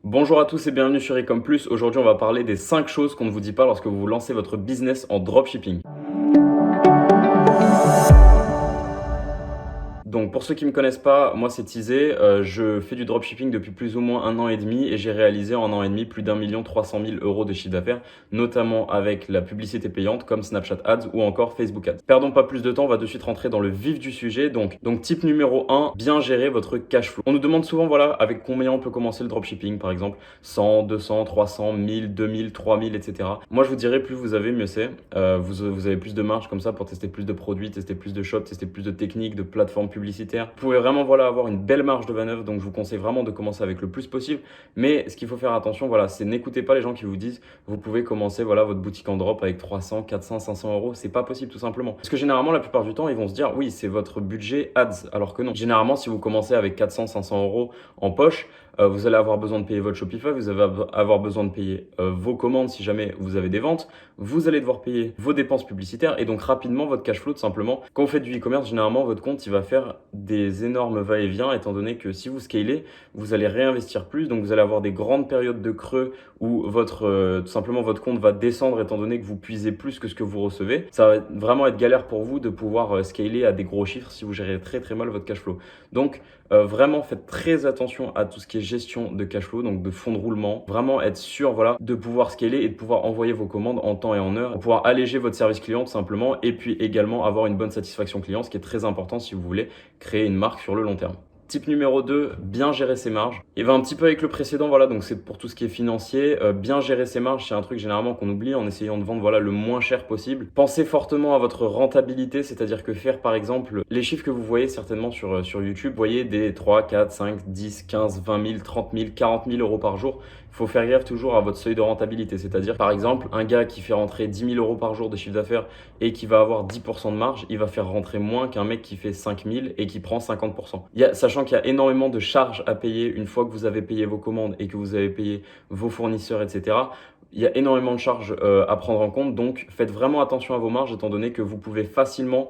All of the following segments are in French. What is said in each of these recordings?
Bonjour à tous et bienvenue sur Ecom Plus. Aujourd'hui, on va parler des 5 choses qu'on ne vous dit pas lorsque vous lancez votre business en dropshipping. Donc pour ceux qui ne me connaissent pas, moi c'est Tizé, je fais du dropshipping depuis plus ou moins 1 an et demi et j'ai réalisé en 1 an et demi plus d'1 300 000 € de chiffre d'affaires, notamment avec la publicité payante comme Snapchat Ads ou encore Facebook Ads. Perdons pas plus de temps, on va de suite rentrer dans le vif du sujet. Donc type numéro 1, bien gérer votre cash flow. On nous demande souvent voilà avec combien on peut commencer le dropshipping, par exemple 100, 200, 300, 1000, 2000, 3000, etc. Moi je vous dirais plus vous avez, mieux c'est. Vous avez plus de marge comme ça pour tester plus de produits, tester plus de shops, tester plus de techniques, de plateformes publicitaire. Vous pouvez vraiment avoir une belle marge de manœuvre, donc je vous conseille vraiment de commencer avec le plus possible. Mais ce qu'il faut faire attention, c'est n'écoutez pas les gens qui vous disent vous pouvez commencer votre boutique en drop avec 300, 400, 500 €. C'est pas possible tout simplement. Parce que généralement, la plupart du temps, ils vont se dire oui, c'est votre budget ads, alors que non. Généralement, si vous commencez avec 400, 500 € en poche, vous allez avoir besoin de payer votre Shopify, vous allez avoir besoin de payer vos commandes si jamais vous avez des ventes, vous allez devoir payer vos dépenses publicitaires et donc rapidement votre cash flow tout simplement. Quand vous faites du e-commerce, généralement votre compte il va faire des énormes va-et-vient étant donné que si vous scalez, vous allez réinvestir plus, donc vous allez avoir des grandes périodes de creux où tout simplement votre compte va descendre étant donné que vous puisez plus que ce que vous recevez. Ça va vraiment être galère pour vous de pouvoir scaler à des gros chiffres si vous gérez très très mal votre cash flow. Donc vraiment faites très attention à tout ce qui est gestion de cash flow, donc de fonds de roulement. Vraiment être sûr de pouvoir scaler et de pouvoir envoyer vos commandes en temps et en heure pour pouvoir alléger votre service client tout simplement et puis également avoir une bonne satisfaction client, ce qui est très important si vous voulez créer une marque sur le long terme. Type numéro 2, bien gérer ses marges. Il va un petit peu avec le précédent, donc c'est pour tout ce qui est financier. Bien gérer ses marges, c'est un truc généralement qu'on oublie en essayant de vendre le moins cher possible. Pensez fortement à votre rentabilité, c'est-à-dire que faire par exemple les chiffres que vous voyez certainement sur YouTube, vous voyez des 3, 4, 5, 10, 15, 20 000, 30 000, 40 000 € par jour. Il faut faire gaffe toujours à votre seuil de rentabilité, c'est-à-dire par exemple un gars qui fait rentrer 10 000 € par jour de chiffre d'affaires et qui va avoir 10% de marge, il va faire rentrer moins qu'un mec qui fait 5 000 et qui prend 50%. Sachant qu'il y a énormément de charges à payer une fois que vous avez payé vos commandes et que vous avez payé vos fournisseurs, etc. Il y a énormément de charges à prendre en compte, donc faites vraiment attention à vos marges étant donné que vous pouvez facilement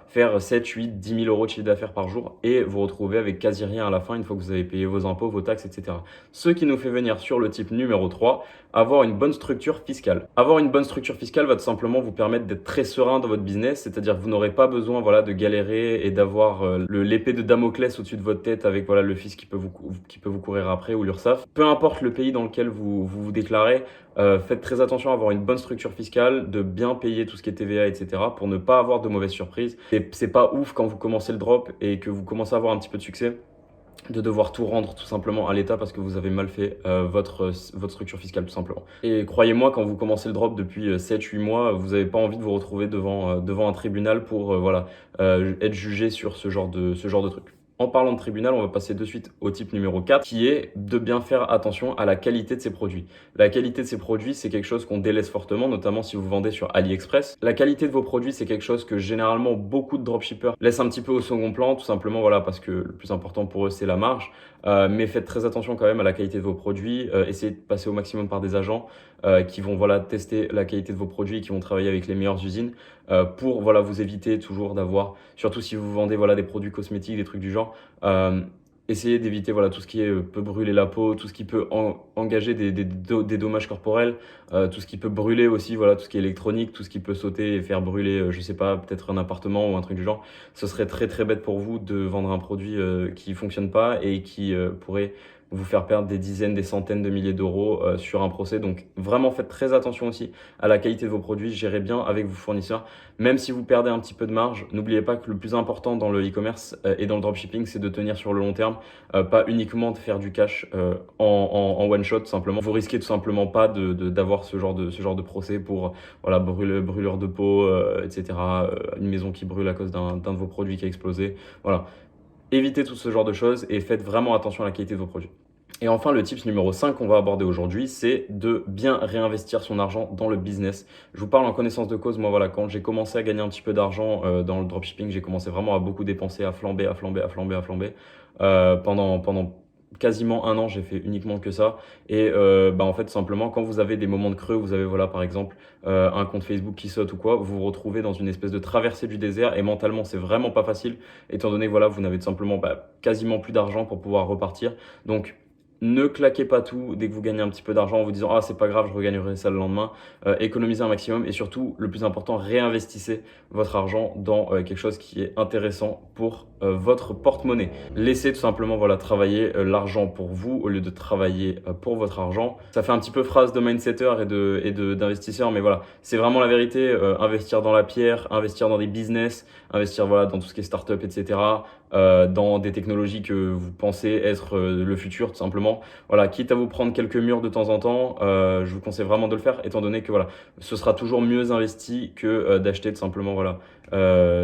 faire 7, 8, 10 000 € de chiffre d'affaires par jour et vous retrouver avec quasi rien à la fin une fois que vous avez payé vos impôts, vos taxes, etc. Ce qui nous fait venir sur le type numéro 3, avoir une bonne structure fiscale. Avoir une bonne structure fiscale va tout simplement vous permettre d'être très serein dans votre business, c'est-à-dire que vous n'aurez pas besoin de galérer et d'avoir l'épée de Damoclès au-dessus de votre tête avec le fisc qui peut vous courir après ou l'URSSAF. Peu importe le pays dans lequel vous déclarez, faites très attention à avoir une bonne structure fiscale, de bien payer tout ce qui est TVA, etc. pour ne pas avoir de mauvaises surprises. C'est pas ouf quand vous commencez le drop et que vous commencez à avoir un petit peu de succès de devoir tout rendre tout simplement à l'État parce que vous avez mal fait votre structure fiscale tout simplement. Et croyez-moi, quand vous commencez le drop depuis 7-8 mois, vous n'avez pas envie de vous retrouver devant un tribunal pour être jugé sur ce genre de truc. En parlant de tribunal, on va passer de suite au type numéro 4 qui est de bien faire attention à la qualité de ses produits. La qualité de ses produits, c'est quelque chose qu'on délaisse fortement, notamment si vous vendez sur AliExpress. La qualité de vos produits, c'est quelque chose que généralement beaucoup de dropshippers laissent un petit peu au second plan, tout simplement parce que le plus important pour eux, c'est la marge. Mais faites très attention quand même à la qualité de vos produits. Essayez de passer au maximum par des agents qui vont tester la qualité de vos produits et qui vont travailler avec les meilleures usines pour vous éviter toujours d'avoir, surtout si vous vendez des produits cosmétiques, des trucs du genre, essayez d'éviter tout ce qui peut brûler la peau, tout ce qui peut engager des dommages corporels, tout ce qui peut brûler aussi, tout ce qui est électronique, tout ce qui peut sauter et faire brûler, je sais pas, peut-être un appartement ou un truc du genre. Ce serait très très bête pour vous de vendre un produit qui fonctionne pas et qui pourrait vous faire perdre des dizaines, des centaines de milliers d'euros sur un procès. Donc vraiment faites très attention aussi à la qualité de vos produits, gérez bien avec vos fournisseurs. Même si vous perdez un petit peu de marge, n'oubliez pas que le plus important dans le e-commerce et dans le dropshipping, c'est de tenir sur le long terme, pas uniquement de faire du cash en one shot tout simplement. Vous risquez tout simplement pas d'avoir ce genre de procès pour brûlure de peau, etc. Une maison qui brûle à cause d'un de vos produits qui a explosé. Voilà. Évitez tout ce genre de choses et faites vraiment attention à la qualité de vos produits. Et enfin, le tips numéro 5 qu'on va aborder aujourd'hui, c'est de bien réinvestir son argent dans le business. Je vous parle en connaissance de cause. Moi, quand j'ai commencé à gagner un petit peu d'argent dans le dropshipping, j'ai commencé vraiment à beaucoup dépenser, à flamber. Pendant quasiment 1 an, j'ai fait uniquement que ça. Et en fait, simplement, quand vous avez des moments de creux, vous avez par exemple un compte Facebook qui saute ou quoi, vous vous retrouvez dans une espèce de traversée du désert et mentalement, c'est vraiment pas facile, étant donné que vous n'avez tout simplement quasiment plus d'argent pour pouvoir repartir. Donc, ne claquez pas tout dès que vous gagnez un petit peu d'argent en vous disant ah c'est pas grave, je regagnerai ça le lendemain. Économisez un maximum et surtout le plus important, réinvestissez votre argent dans quelque chose qui est intéressant pour votre porte-monnaie. Laissez tout simplement voilà, travailler l'argent pour vous au lieu de travailler pour votre argent. Ça fait un petit peu phrase de mindsetter d'investisseur, mais voilà, c'est vraiment la vérité. Investir dans la pierre, investir dans des business, investir voilà, dans tout ce qui est start-up, etc. Dans des technologies que vous pensez être le futur tout simplement. Voilà, quitte à vous prendre quelques murs de temps en temps, je vous conseille vraiment de le faire étant donné que voilà, ce sera toujours mieux investi que d'acheter tout simplement voilà,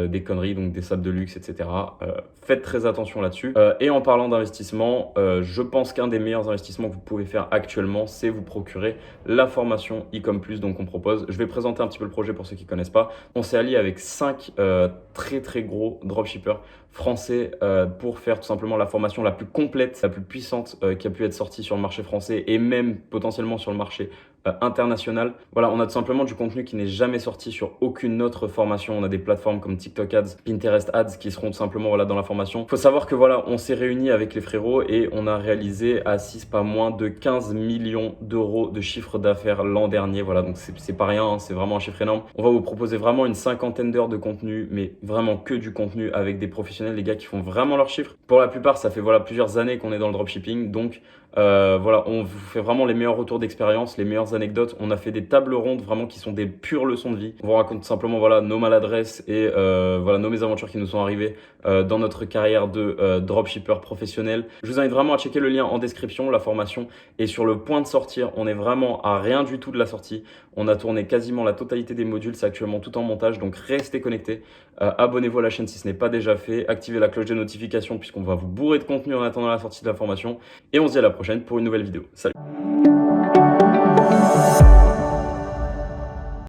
des conneries, donc des sables de luxe, etc. Faites très attention là-dessus. Et en parlant d'investissement, je pense qu'un des meilleurs investissements que vous pouvez faire actuellement, c'est vous procurer la formation Ecom Plus donc on propose. Je vais présenter un petit peu le projet pour ceux qui ne connaissent pas. On s'est allié avec 5 très très gros dropshippers français pour faire tout simplement la formation la plus complète, la plus puissante qui a pu être sortie sur le marché français et même potentiellement sur le marché international. Voilà, on a tout simplement du contenu qui n'est jamais sorti sur aucune autre formation. On a des plateformes comme TikTok Ads, Pinterest Ads qui seront tout simplement voilà, dans la formation. Il faut savoir que voilà, on s'est réunis avec les frérots et on a réalisé à 6 pas moins de 15 millions d'euros de chiffre d'affaires l'an dernier. Voilà, donc c'est pas rien, hein, c'est vraiment un chiffre énorme. On va vous proposer vraiment une cinquantaine d'heures de contenu, mais vraiment que du contenu avec des professionnels, des gars qui font vraiment leurs chiffres. Pour la plupart, ça fait voilà, plusieurs années qu'on est dans le dropshipping, donc voilà, on vous fait vraiment les meilleurs retours d'expérience, les meilleures anecdotes. On a fait des tables rondes vraiment qui sont des pures leçons de vie. On vous raconte simplement voilà, nos maladresses et voilà, nos mésaventures qui nous sont arrivées dans notre carrière de dropshipper professionnel. Je vous invite vraiment à checker le lien en description. La formation est sur le point de sortir. On est vraiment à rien du tout de la sortie. On a tourné quasiment la totalité des modules. C'est actuellement tout en montage, donc restez connectés. Abonnez-vous à la chaîne si ce n'est pas déjà fait. Activez la cloche de notification puisqu'on va vous bourrer de contenu en attendant la sortie de la formation. Et on se dit à la prochaine pour une nouvelle vidéo. Salut!